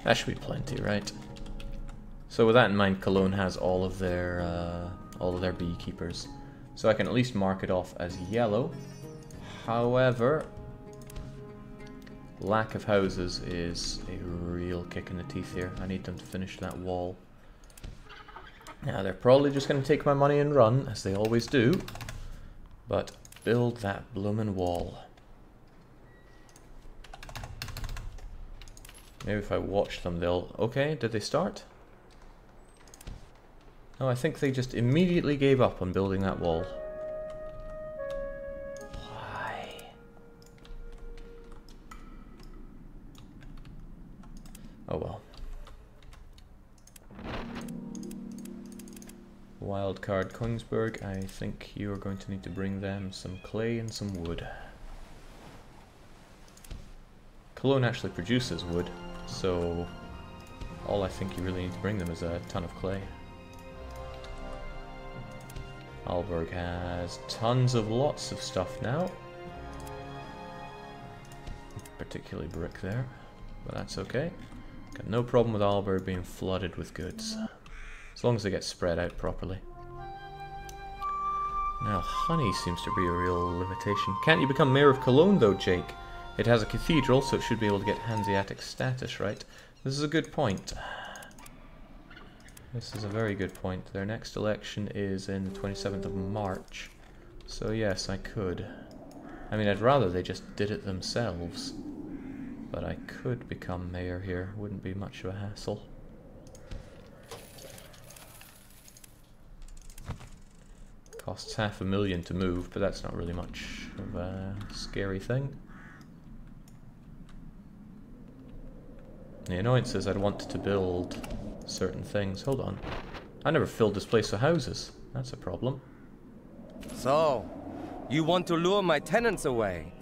That should be plenty, right? So with that in mind, Cologne has all of their beekeepers. So I can at least mark it off as yellow. However, lack of houses is a real kick in the teeth here. I need them to finish that wall. Now they're probably just going to take my money and run, as they always do. But build that bloomin' wall. Maybe if I watch them, they'll... Okay, did they start? No, I think they just immediately gave up on building that wall. Why? Oh well. Wildcard Kongsberg, I think you are going to need to bring them some clay and some wood. Cologne actually produces wood, so all I think you really need to bring them is a ton of clay. Alberg has tons of lots of stuff now. Particularly brick there, but that's okay. Got no problem with Alberg being flooded with goods, as long as they get spread out properly. Now, honey seems to be a real limitation. Can't you become mayor of Cologne though, Jake? It has a cathedral, so it should be able to get Hanseatic status, right? This is a good point. This is a very good point. Their next election is in the 27th of March. So yes, I could. I mean, I'd rather they just did it themselves. But I could become mayor here. Wouldn't be much of a hassle. Costs $500,000 to move, but that's not really much of a scary thing. The annoyance is I'd want to build certain things. Hold on. I never filled this place with houses. That's a problem. So, you want to lure my tenants away?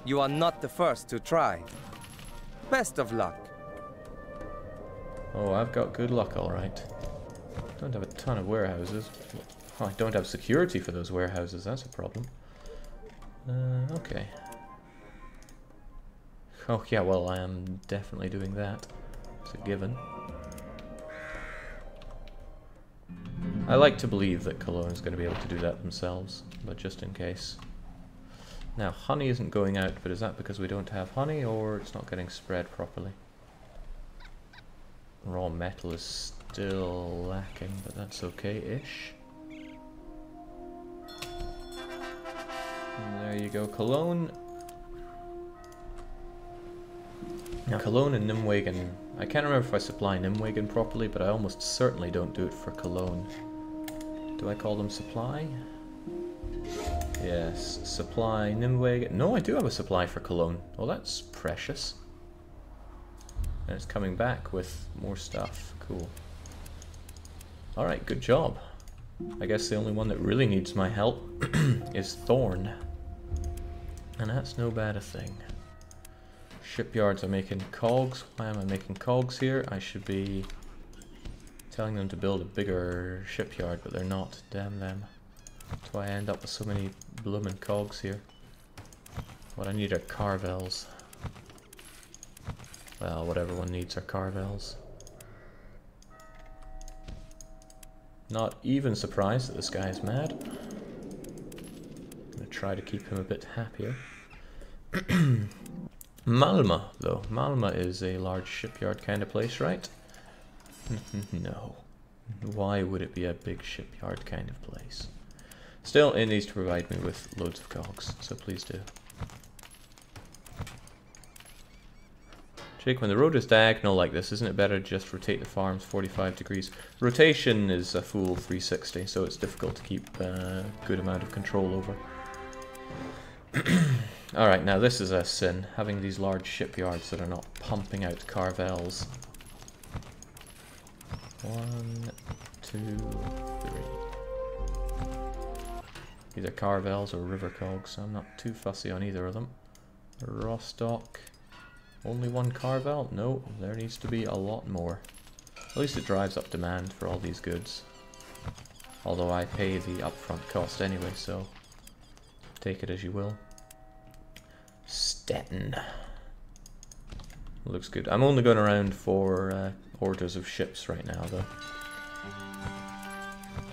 You are not the first to try. Best of luck. Oh, I've got good luck, alright. Don't have a ton of warehouses. Oh, I don't have security for those warehouses. That's a problem. Okay. Oh yeah, well, I am definitely doing that. It's a given. I like to believe that Cologne is going to be able to do that themselves, but just in case. Now, honey isn't going out, but is that because we don't have honey, or it's not getting spread properly? Raw metal is still lacking, but that's okay-ish. There you go, Cologne. Now, Cologne and Nimwegen. I can't remember if I supply Nimwegen properly, but I almost certainly don't do it for Cologne. Do I call them supply? Yes, supply Nimwegen. No, I do have a supply for Cologne. Oh, that's precious. And it's coming back with more stuff. Cool. Alright, good job. I guess the only one that really needs my help is Thorn. And that's no bad a thing. Shipyards are making cogs. Why am I making cogs here? I should be telling them to build a bigger shipyard, but they're not. Damn them. That's why I end up with so many bloomin' cogs here. What I need are carvels. Well, what everyone needs are carvels. Not even surprised that this guy is mad. I'm gonna try to keep him a bit happier. Malmö, though. Malmö is a large shipyard kind of place, right? No. Why would it be a big shipyard kind of place? Still, it needs to provide me with loads of cogs, so please do. Jake, when the road is diagonal like this, isn't it better to just rotate the farms 45 degrees? Rotation is a full 360, so it's difficult to keep a good amount of control over. Alright, now this is a sin, having these large shipyards that are not pumping out carvels. 1, 2, 3. Either carvels or river cogs, I'm not too fussy on either of them. Rostock. Only one carvel? No, there needs to be a lot more. At least it drives up demand for all these goods. Although I pay the upfront cost anyway, so take it as you will. Stettin. Looks good. I'm only going around for orders of ships right now, though.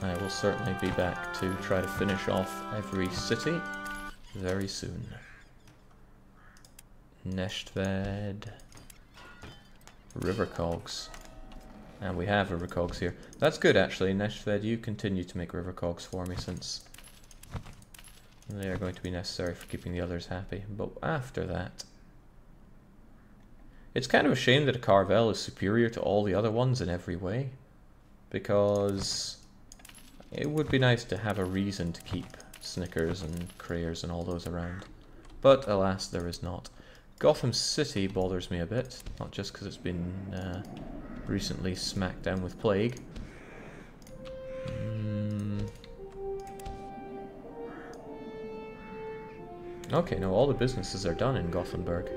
I will certainly be back to try to finish off every city very soon. Neshtved. River cogs. And we have river cogs here. That's good, actually. Neshtved, you continue to make river cogs for me, since they are going to be necessary for keeping the others happy. But after that, it's kind of a shame that a Carvel is superior to all the other ones in every way, because it would be nice to have a reason to keep Snickers and Crayers and all those around. But alas, there is not. Gotham City bothers me a bit, not just because it's been recently smacked down with plague. Okay, no, all the businesses are done in Gothenburg,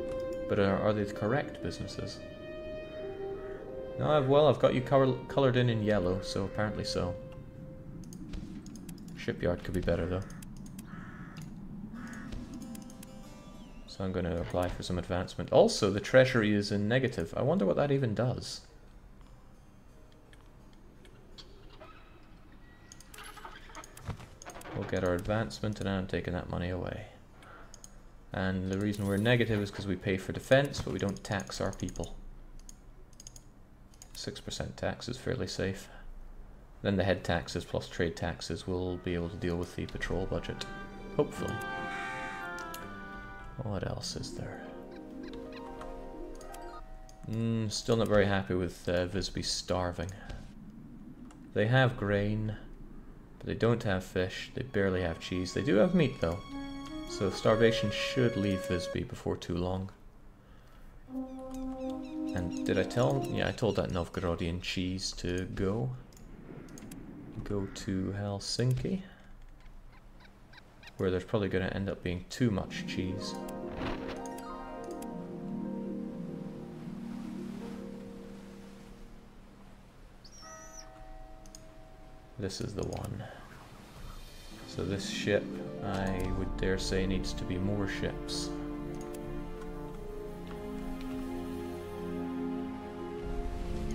but are they the correct businesses? No, well, I've got you coloured in yellow, so apparently so. Shipyard could be better, though. So I'm going to apply for some advancement. Also, the treasury is in negative. I wonder what that even does. We'll get our advancement, and I'm taking that money away. And the reason we're negative is because we pay for defense, but we don't tax our people. 6% tax is fairly safe. Then the head taxes plus trade taxes will be able to deal with the patrol budget. Hopefully. What else is there? Still not very happy with Visby starving. They have grain, but they don't have fish. They barely have cheese. They do have meat, though. So starvation should leave Visby before too long. And did I tell him? Yeah, I told that Novgorodian cheese to go. Go to Helsinki, where there's probably going to end up being too much cheese. This is the one. So this ship, I would dare say, needs to be more ships.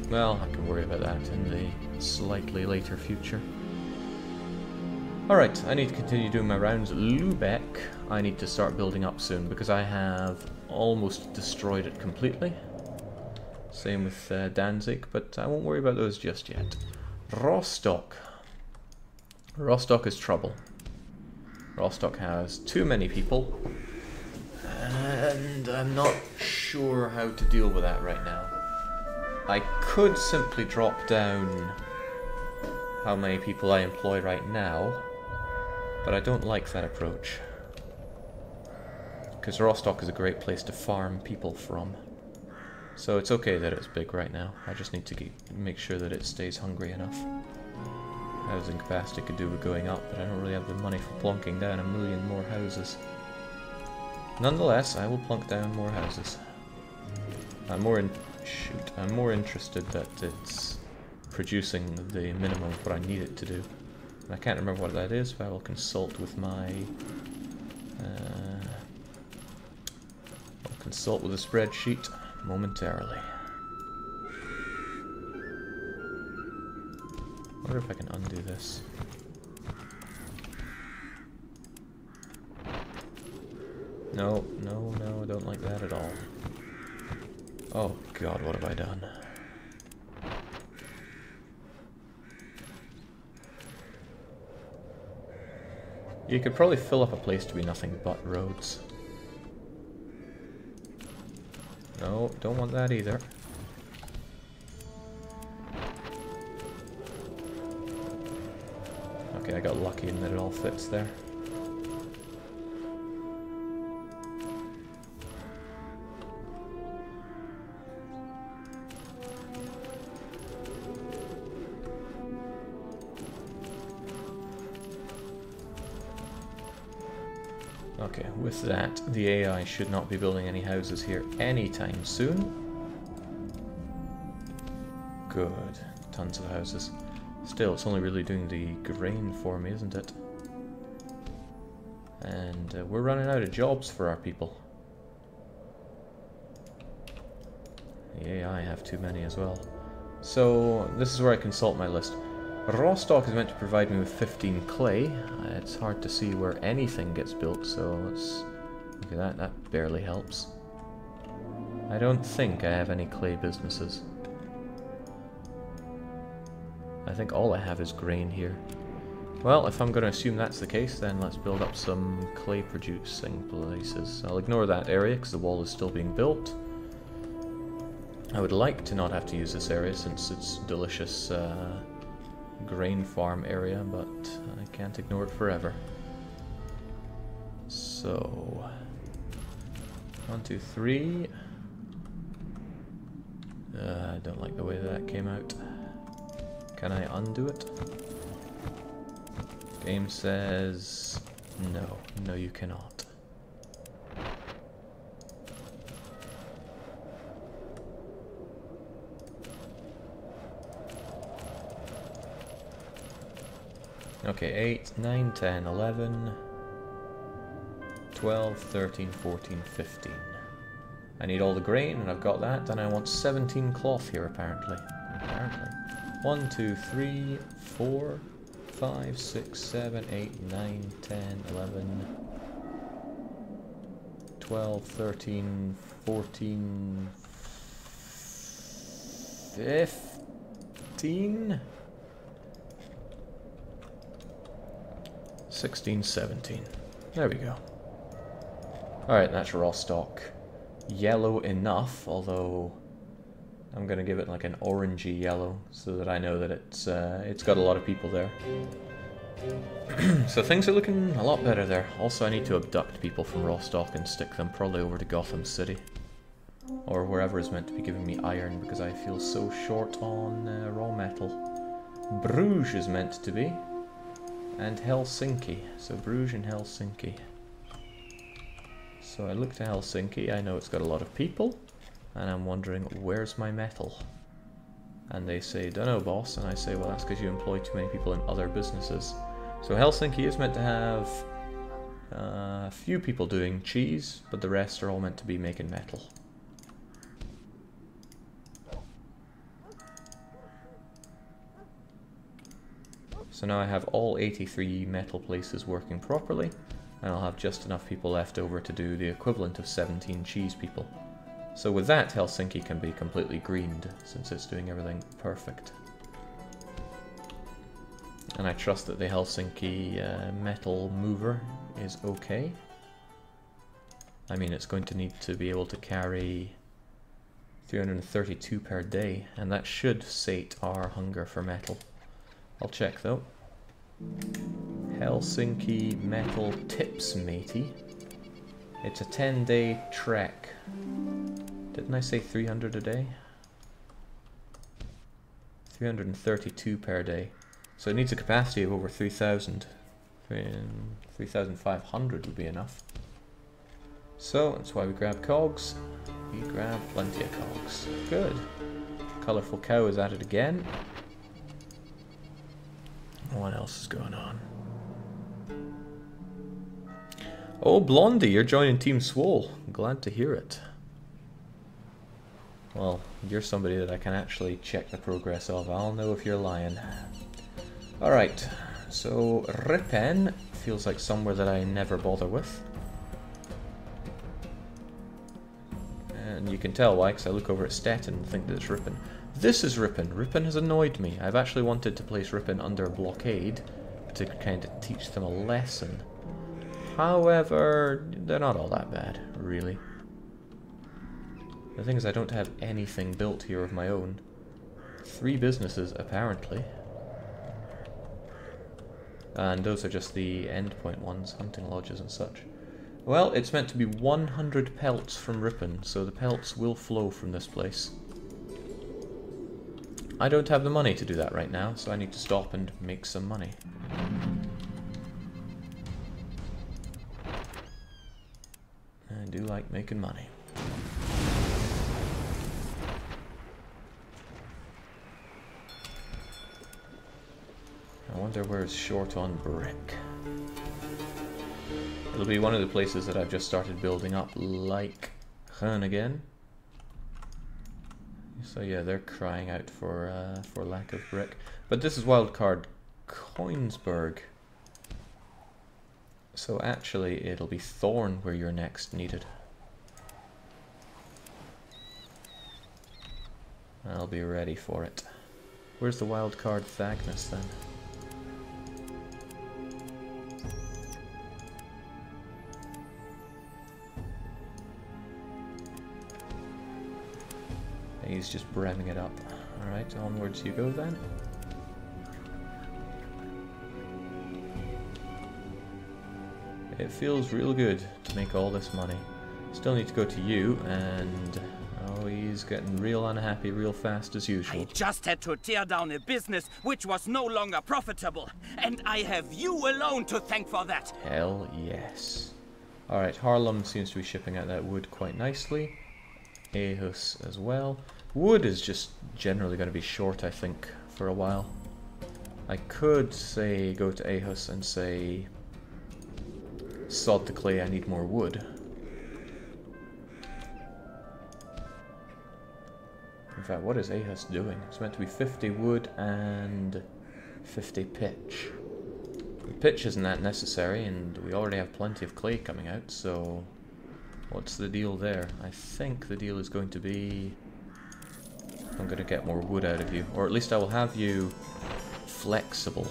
Well, I can worry about that in the slightly later future. Alright, I need to continue doing my rounds. Lubeck, I need to start building up soon, because I have almost destroyed it completely. Same with Danzig, but I won't worry about those just yet. Rostock. Rostock is trouble. Rostock has too many people, and I'm not sure how to deal with that right now. I could simply drop down how many people I employ right now, but I don't like that approach, because Rostock is a great place to farm people from. So it's okay that it's big right now. I just need to make sure that it stays hungry enough. Housing capacity could do with going up, but I don't really have the money for plonking down 1,000,000 more houses. Nonetheless, I will plunk down more houses. I'm more interested that it's producing the minimum of what I need it to do. And I can't remember what that is, but I will consult with my I'll consult with a spreadsheet momentarily. I wonder if I can undo this. No, no, no, I don't like that at all. Oh god, what have I done? You could probably fill up a place to be nothing but roads. No, don't want that either. Okay, I got lucky in that it all fits there. Okay, with that, the AI should not be building any houses here anytime soon. Good. Tons of houses. Still, it's only really doing the grain for me, isn't it? And we're running out of jobs for our people. Yeah, I have too many as well. So, this is where I consult my list. Rostock is meant to provide me with 15 clay. It's hard to see where anything gets built, so let's look at that. That barely helps. I don't think I have any clay businesses. I think all I have is grain here. Well, if I'm going to assume that's the case, then let's build up some clay producing places. I'll ignore that area because the wall is still being built. I would like to not have to use this area since it's delicious grain farm area, but I can't ignore it forever. So, 1, 2, 3. I don't like the way that came out. Can I undo it? Game says no. No, you cannot. Okay, 8, 9, 10, 11, 12, 13, 14, 15. I need all the grain, and I've got that, and I want 17 cloth here, apparently. 1, 2, 3, 4, 5, 6, 7, 8, 9, 10, 11, 12, 13, 14, 15, 16, 17. There we go. Alright, that's raw stock. Yellow enough, although I'm gonna give it like an orangey yellow so that I know that it's got a lot of people there. So things are looking a lot better there. Also, I need to abduct people from Rostock and stick them probably over to Gotham City. Or wherever is meant to be giving me iron, because I feel so short on raw metal. Bruges is meant to be. And Helsinki. So Bruges and Helsinki. So I look to Helsinki, I know it's got a lot of people. And I'm wondering, where's my metal? And they say, dunno boss, and I say, well that's because you employ too many people in other businesses. So Helsinki is meant to have a few people doing cheese, but the rest are all meant to be making metal. So now I have all 83 metal places working properly, and I'll have just enough people left over to do the equivalent of 17 cheese people. So with that, Helsinki can be completely greened, since it's doing everything perfect. And I trust that the Helsinki metal mover is okay. I mean, it's going to need to be able to carry 332 per day, and that should sate our hunger for metal. I'll check though. Helsinki metal tips, matey. It's a 10-day trek. Didn't I say 300 a day? 332 per day. So it needs a capacity of over 3,000. 3,500 would be enough. So that's why we grab cogs. We grab plenty of cogs. Good. Colourful cow is at it again. What else is going on? Oh, Blondie, you're joining Team Swole. Glad to hear it. Well, you're somebody that I can actually check the progress of. I'll know if you're lying. Alright, so Ripon feels like somewhere that I never bother with. And you can tell why, because I look over at Stettin and think that it's Ripon. This is Ripon. Ripon has annoyed me. I've actually wanted to place Ripon under a blockade to kind of teach them a lesson. However, they're not all that bad, really. The thing is, I don't have anything built here of my own. 3 businesses, apparently. And those are just the endpoint ones, hunting lodges and such. Well, it's meant to be 100 pelts from Ripon, so the pelts will flow from this place. I don't have the money to do that right now, so I need to stop and make some money. I do like making money. I wonder where it's short on brick. It'll be one of the places that I've just started building up, like Groningen. So yeah, they're crying out for lack of brick. But this is wildcard Coinsburg. So actually it'll be Thorn where you're next needed. I'll be ready for it. Where's the wildcard Thagnus then? He's just revving it up. Alright, onwards you go then. It feels real good to make all this money. Still need to go to you, and oh, he's getting real unhappy real fast as usual. I just had to tear down a business which was no longer profitable, and I have you alone to thank for that. Hell yes. Alright, Harlem seems to be shipping out that wood quite nicely. Aarhus as well. Wood is just generally going to be short, I think, for a while. I could say go to Aarhus and say, sod the clay, I need more wood. In fact, what is Aarhus doing? It's meant to be 50 wood and 50 pitch. The pitch isn't that necessary, and we already have plenty of clay coming out, so what's the deal there? I think the deal is going to be, I'm going to get more wood out of you, or at least I will have you flexible.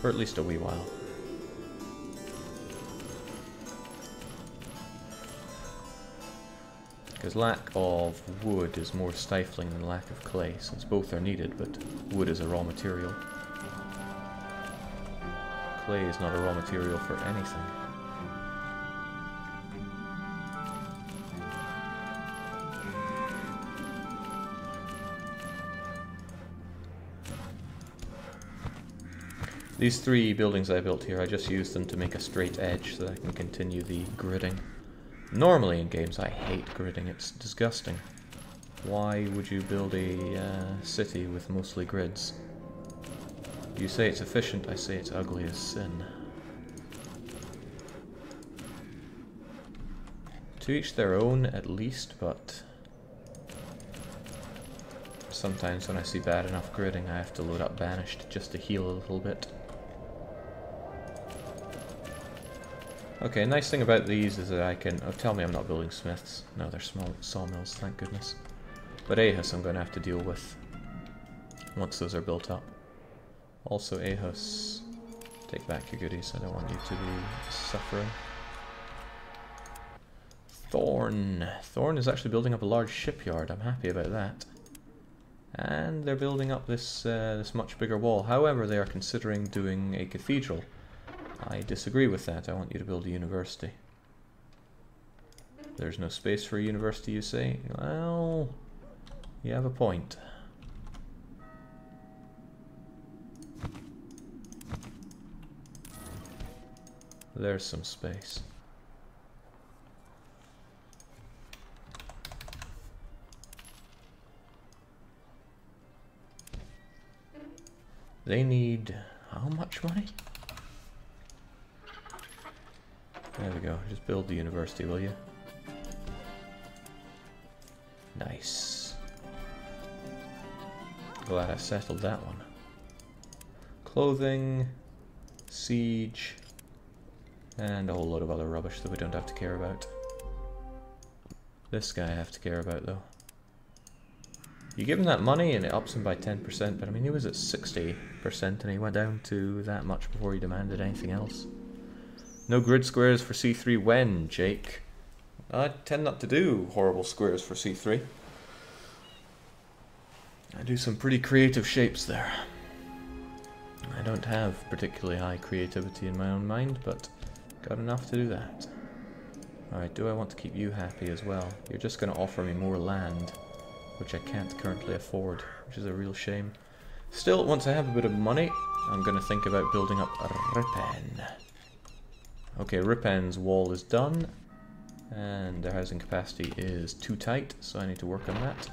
For at least a wee while. Because lack of wood is more stifling than lack of clay, since both are needed, but wood is a raw material. Clay is not a raw material for anything. These 3 buildings I built here, I just used them to make a straight edge so that I can continue the gridding. Normally in games I hate gridding, it's disgusting. Why would you build a city with mostly grids? You say it's efficient, I say it's ugly as sin. To each their own at least, but sometimes when I see bad enough gridding I have to load up Banished just to heal a little bit. Okay, nice thing about these is that I can... Oh, tell me I'm not building smiths. No, they're small sawmills, thank goodness. But Aarhus I'm going to have to deal with once those are built up. Also Aarhus, take back your goodies, I don't want you to be suffering. Thorn. Thorn is actually building up a large shipyard, I'm happy about that. And they're building up this, this much bigger wall. However, they are considering doing a cathedral. I disagree with that. I want you to build a university. There's no space for a university, you say? Well, you have a point. There's some space. They need how much money? There we go. Just build the university, will you? Nice. Glad I settled that one. Clothing, siege, and a whole load of other rubbish that we don't have to care about. This guy I have to care about, though. You give him that money and it ups him by 10%, but I mean he was at 60% and he went down to that much before he demanded anything else. No grid squares for C3 when, Jake? I tend not to do horrible squares for C3. I do some pretty creative shapes there. I don't have particularly high creativity in my own mind, but got enough to do that. Alright, do I want to keep you happy as well? You're just going to offer me more land, which I can't currently afford, which is a real shame. Still, once I have a bit of money, I'm going to think about building up Ripon. Okay, Ripon's wall is done, and their housing capacity is too tight, so I need to work on that.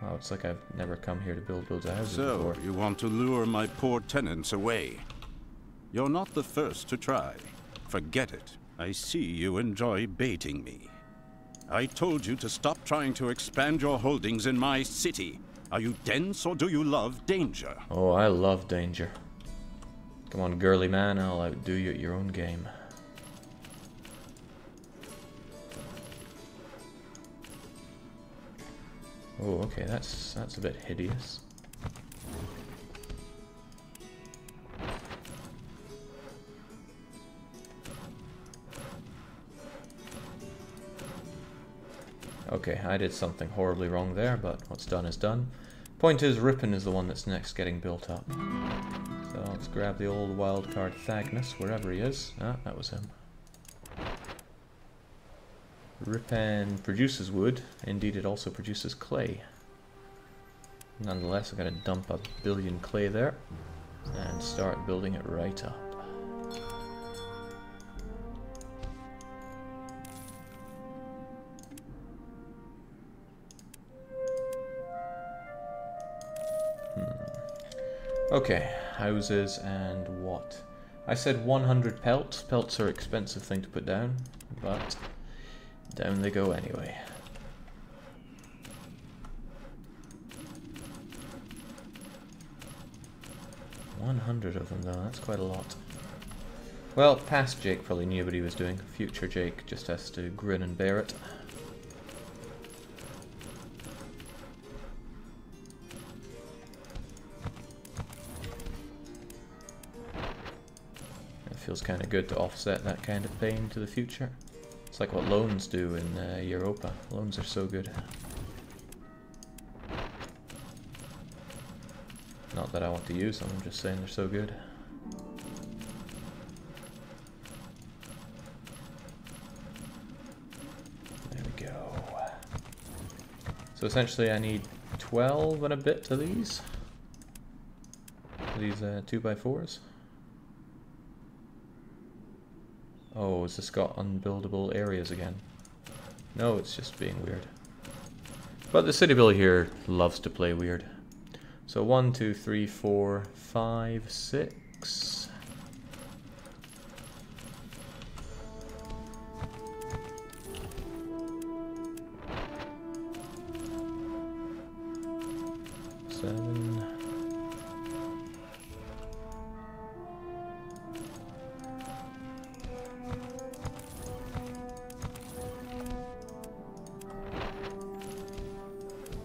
Wow, it's like I've never come here to build loads of houses before. So, you want to lure my poor tenants away? You're not the first to try. Forget it. I see you enjoy baiting me. I told you to stop trying to expand your holdings in my city. Are you dense or do you love danger? Oh, I love danger. Come on, girly man, I'll outdo you at your own game. Oh, okay, that's a bit hideous. Okay, I did something horribly wrong there, but what's done is done. Point is, Ripon is the one that's next getting built up. So let's grab the old wildcard Thagnus, wherever he is. Ah, that was him. Ripon produces wood. Indeed, it also produces clay. Nonetheless, I'm going to dump a billion clay there and start building it right up. Okay, houses and what? I said 100 pelts. Pelts are an expensive thing to put down, but down they go anyway. $100 of them though, that's quite a lot. Well, past Jake probably knew what he was doing. Future Jake just has to grin and bear it. Feels kind of good to offset that kind of pain to the future. It's like what loans do in Europa. Loans are so good. Not that I want to use them, I'm just saying they're so good. There we go. So essentially I need 12 and a bit of these. These 2x4s. Oh, has this got unbuildable areas again? No, it's just being weird. But the city builder here loves to play weird. So 1, 2, 3, 4, 5, 6.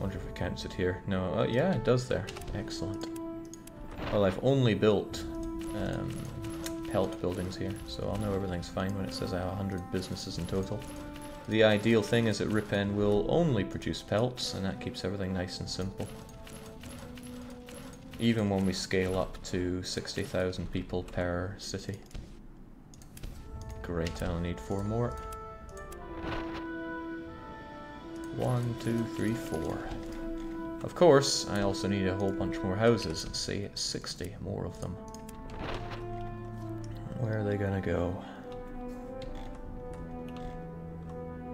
Wonder if it counts it here. No, yeah, it does there. Excellent. Well, I've only built pelt buildings here, so I'll know everything's fine when it says I have 100 businesses in total. The ideal thing is that Ripon will only produce pelts, and that keeps everything nice and simple. Even when we scale up to 60,000 people per city. Great, I'll need 4 more. 1, 2, 3, 4. Of course, I also need a whole bunch more houses. Say 60 more of them. Where are they gonna go?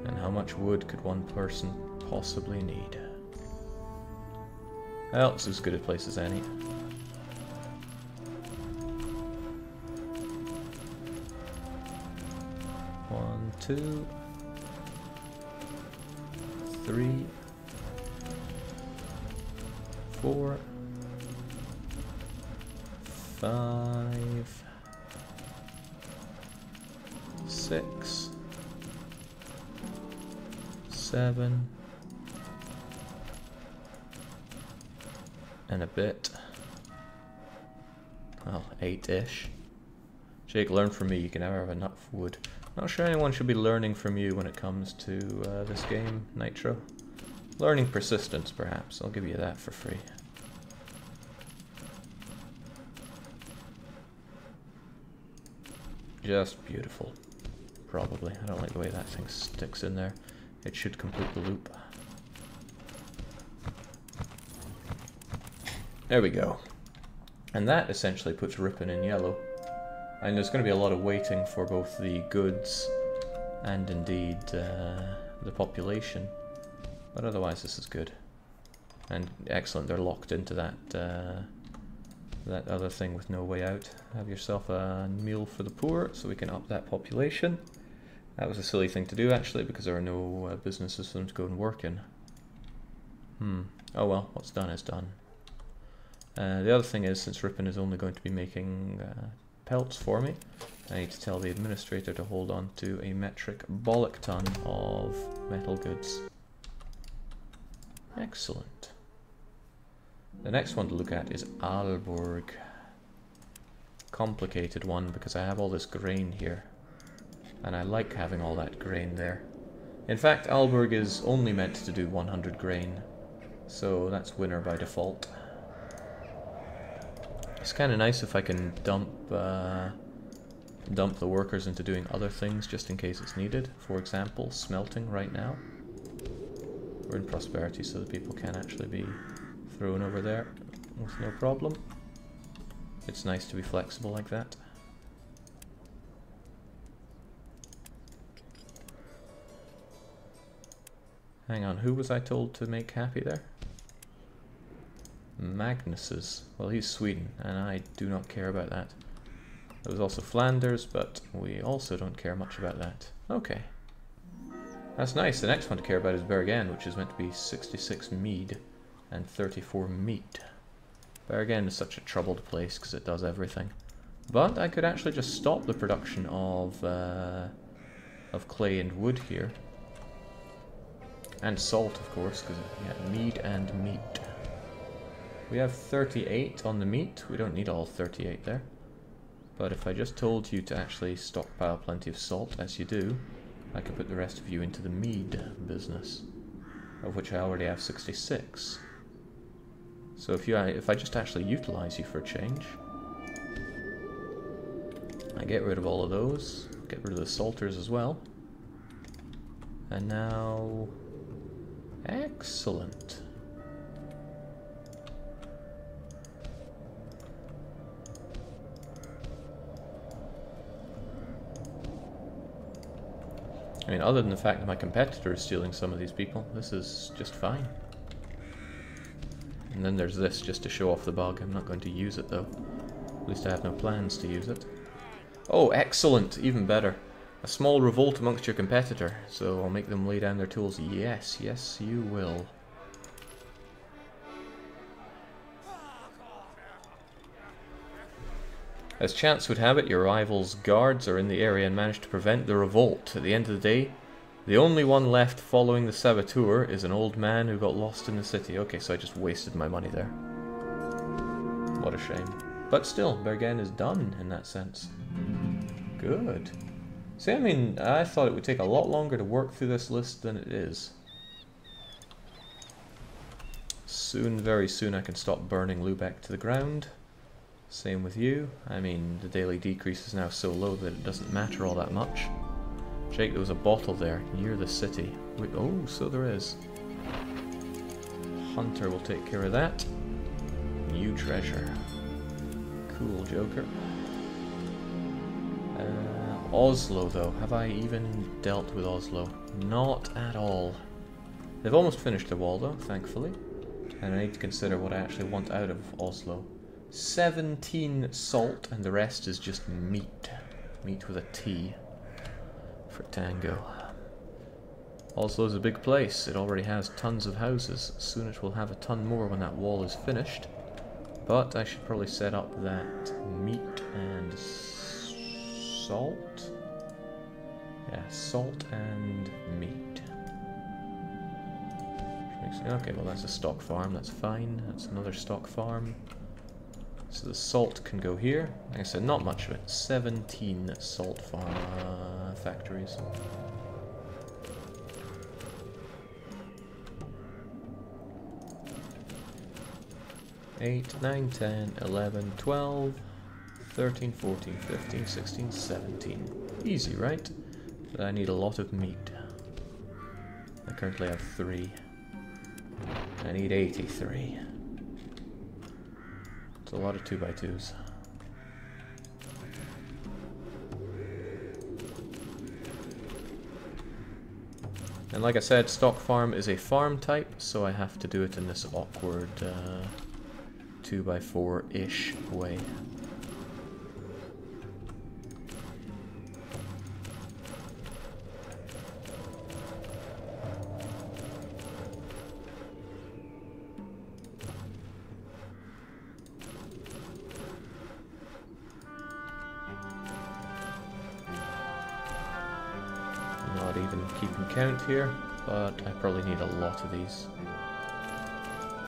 And how much wood could one person possibly need? Well, it's as good a place as any. One, 2, 3, 4, 5, 6, 7, and a bit. Well, 8-ish. Jake, learn from me. You can never have enough wood. Not sure anyone should be learning from you when it comes to this game, Nitro. Learning persistence, perhaps. I'll give you that for free. Just beautiful. Probably. I don't like the way that thing sticks in there. It should complete the loop. There we go. And that essentially puts Ripon in yellow. And there's going to be a lot of waiting for both the goods and indeed the population. But otherwise this is good. And excellent, they're locked into that that other thing with no way out. Have yourself a meal for the poor so we can up that population. That was a silly thing to do, actually, because there are no businesses for them to go and work in. Oh well, what's done is done. The other thing is, since Ripon is only going to be making pelts for me, I need to tell the administrator to hold on to a metric bollock ton of metal goods. Excellent. The next one to look at is Aalborg. Complicated one because I have all this grain here. And I like having all that grain there. In fact, Aalborg is only meant to do 100 grain. So that's winner by default. It's kind of nice if I can dump the workers into doing other things just in case it's needed. For example, smelting right now. We're in prosperity so the people can actually be thrown over there with no problem. It's nice to be flexible like that. Hang on, who was I told to make happy there? Magnus's. Well, he's Sweden, and I do not care about that. There was also Flanders, but we also don't care much about that. Okay. That's nice. The next one to care about is Bergen, which is meant to be 66 mead and 34 meat. Bergen is such a troubled place because it does everything. But I could actually just stop the production of clay and wood here. And salt, of course, because, yeah, mead and meat. We have 38 on the meat. We don't need all 38 there. But if I just told you to actually stockpile plenty of salt, as you do, I could put the rest of you into the mead business, of which I already have 66. So if I just actually utilize you for a change, I get rid of all of those, get rid of the salters as well, and now, excellent. I mean, other than the fact that my competitor is stealing some of these people, this is just fine. And then there's this, just to show off the bug. I'm not going to use it, though. At least I have no plans to use it. Oh, excellent! Even better. A small revolt amongst your competitor, so I'll make them lay down their tools. Yes, yes, you will. As chance would have it, your rival's guards are in the area and managed to prevent the revolt. At the end of the day, the only one left following the saboteur is an old man who got lost in the city. Okay, so I just wasted my money there. What a shame. But still, Bergen is done in that sense. Good. See, I mean, I thought it would take a lot longer to work through this list than it is. Soon, very soon, I can stop burning Lubeck to the ground. Same with you. I mean, the daily decrease is now so low that it doesn't matter all that much. Jake, there was a bottle there near the city. Wait, oh, so there is. Hunter will take care of that. New treasure. Cool, Joker. Oslo, though. Have I even dealt with Oslo? Not at all. They've almost finished the wall, though, thankfully. And I need to consider what I actually want out of Oslo. 17 salt, and the rest is just meat. Meat with a T for tango. Oslo's a big place. It already has tons of houses. Soon it will have a ton more when that wall is finished. But I should probably set up that meat and salt. Yeah, salt and meat. Okay, well that's a stock farm. That's fine. That's another stock farm. So the salt can go here. Like I said, not much of it. 17 salt farm factories. Eight, 9, 10, 11, 12, 13, 14, 15, 16, 17. Easy, right? But I need a lot of meat. I currently have 3. I need 83. It's a lot of 2x2s. And like I said, stock farm is a farm type, so I have to do it in this awkward 2x4-ish way. Not even keeping count here, but I probably need a lot of these.